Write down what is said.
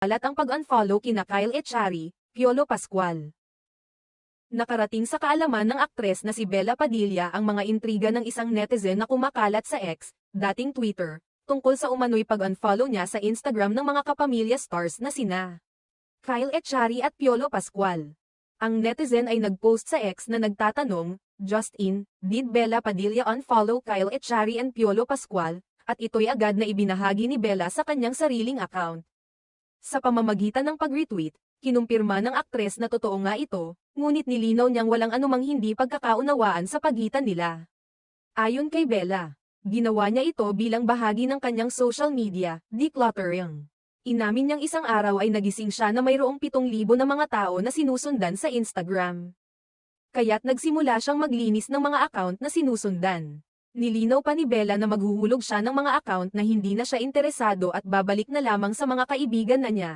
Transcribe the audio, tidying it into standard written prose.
Kalat ang pag-unfollow kina Kyle Echari, Piolo Pascual. Nakarating sa kaalaman ng aktres na si Bella Padilla ang mga intriga ng isang netizen na kumakalat sa X, dating Twitter, tungkol sa umano'y pag-unfollow niya sa Instagram ng mga kapamilya stars na sina Kyle Echari at Piolo Pascual. Ang netizen ay nagpost sa X na nagtatanong, "Just in, did Bella Padilla unfollow Kyle Echari and Piolo Pascual?" At ito'y agad na ibinahagi ni Bella sa kanyang sariling account. Sa pamamagitan ng pag-retweet, kinumpirma ng aktres na totoo nga ito, ngunit nilinaw niyang walang anumang hindi pagkakaunawaan sa pagitan nila. Ayon kay Bella, ginawa niya ito bilang bahagi ng kanyang social media, decluttering. Inamin niyang isang araw ay nagising siya na mayroong 7,000 na mga tao na sinusundan sa Instagram. Kaya't nagsimula siyang maglinis ng mga account na sinusundan. Nilinaw pa ni Bella na maghuhulog siya ng mga account na hindi na siya interesado at babalik na lamang sa mga kaibigan na niya.